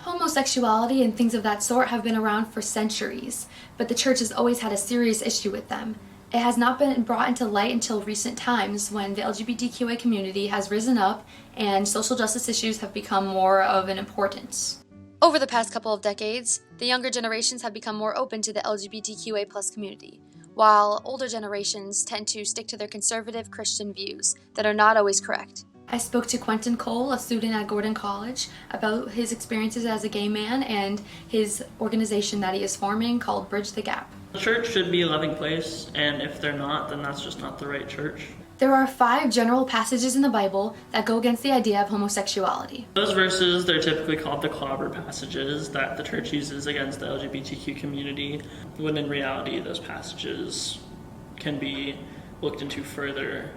Homosexuality and things of that sort have been around for centuries, but the church has always had a serious issue with them. It has not been brought into light until recent times when the LGBTQA community has risen up and social justice issues have become more of an importance. Over the past couple of decades, the younger generations have become more open to the LGBTQA+ community, while older generations tend to stick to their conservative Christian views that are not always correct. I spoke to Quentin Cole, a student at Gordon College, about his experiences as a gay man and his organization that he is forming called Bridge the Gap. The church should be a loving place, and if they're not, then that's just not the right church. There are 5 general passages in the Bible that go against the idea of homosexuality. Those verses, they're typically called the clobber passages that the church uses against the LGBTQ community, when in reality those passages can be looked into further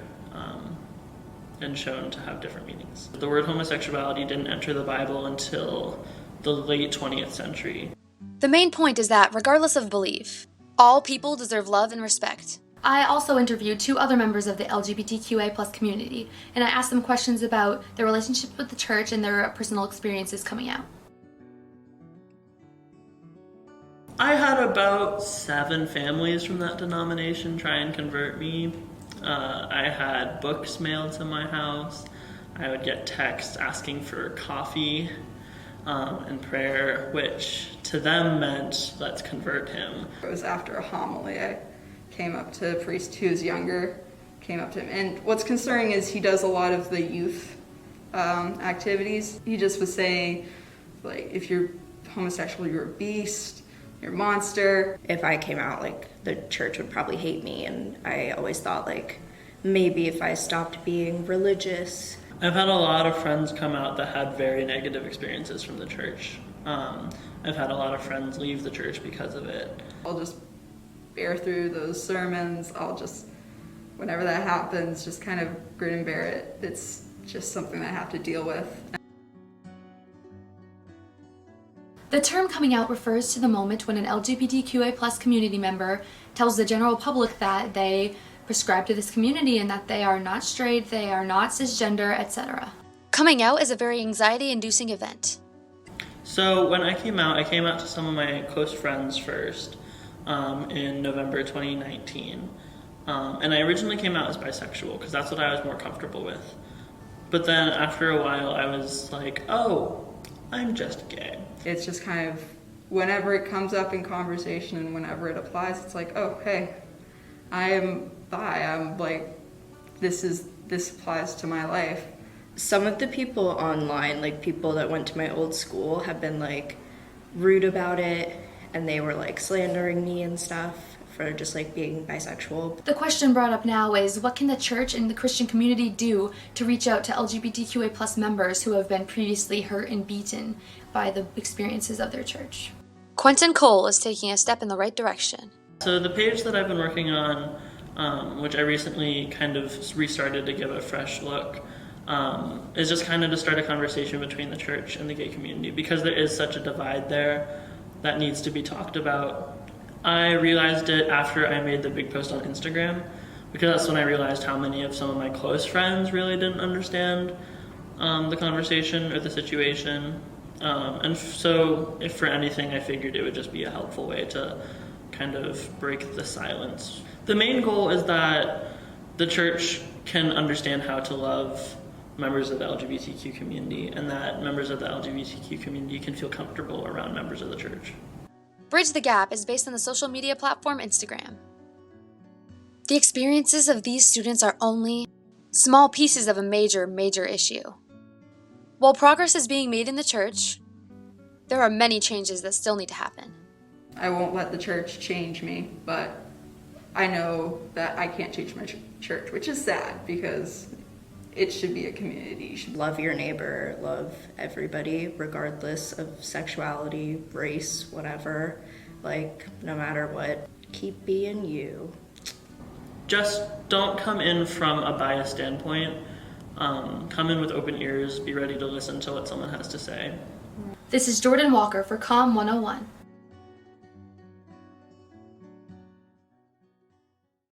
and shown to have different meanings. The word homosexuality didn't enter the Bible until the late 20th century. The main point is that, regardless of belief, all people deserve love and respect. I also interviewed 2 other members of the LGBTQA+ community, and I asked them questions about their relationship with the church and their personal experiences coming out. I had about 7 families from that denomination try and convert me. I had books mailed to my house. I would get texts asking for coffee and prayer, which to them meant, let's convert him. It was after a homily. I came up to a priest who was younger, came up to him. And what's concerning is he does a lot of the youth activities. He just was saying, like, if you're homosexual, you're a beast, you're a monster. If I came out, like, the church would probably hate me, and I always thought, like, maybe if I stopped being religious. I've had a lot of friends come out that had very negative experiences from the church. I've had a lot of friends leave the church because of it. I'll just bear through those sermons. I'll just, whenever that happens, just kind of grin and bear it. It's just something that I have to deal with. The term coming out refers to the moment when an LGBTQA+ community member tells the general public that they prescribe to this community and that they are not straight, they are not cisgender, etc. Coming out is a very anxiety-inducing event. So when I came out to some of my close friends first in November 2019. And I originally came out as bisexual because that's what I was more comfortable with. But then after a while I was like, oh, I'm just gay. It's just kind of, whenever it comes up in conversation and whenever it applies, it's like, oh, hey, I am bi. I'm like, this applies to my life. Some of the people online, like people that went to my old school, have been like rude about it, and they were like slandering me and stuff for just like being bisexual. The question brought up now is, what can the church and the Christian community do to reach out to LGBTQA+ members who have been previously hurt and beaten by the experiences of their church? Quentin Cole is taking a step in the right direction. So the page that I've been working on, which I recently kind of restarted to give a fresh look, is just kind of to start a conversation between the church and the gay community, because there is such a divide there that needs to be talked about. I realized it after I made the big post on Instagram, because that's when I realized how many of some of my close friends really didn't understand the conversation or the situation. And so if for anything, I figured it would just be a helpful way to kind of break the silence. The main goal is that the church can understand how to love members of the LGBTQ community, and that members of the LGBTQ community can feel comfortable around members of the church. Bridge the Gap is based on the social media platform Instagram. The experiences of these students are only small pieces of a major issue. While progress is being made in the church, there are many changes that still need to happen. I won't let the church change me, but I know that I can't change my church, which is sad because it should be a community. You should love your neighbor, love everybody, regardless of sexuality, race, whatever. Like, no matter what, keep being you. Just don't come in from a biased standpoint. Come in with open ears, be ready to listen to what someone has to say. This is Jordan Walker for COM 101.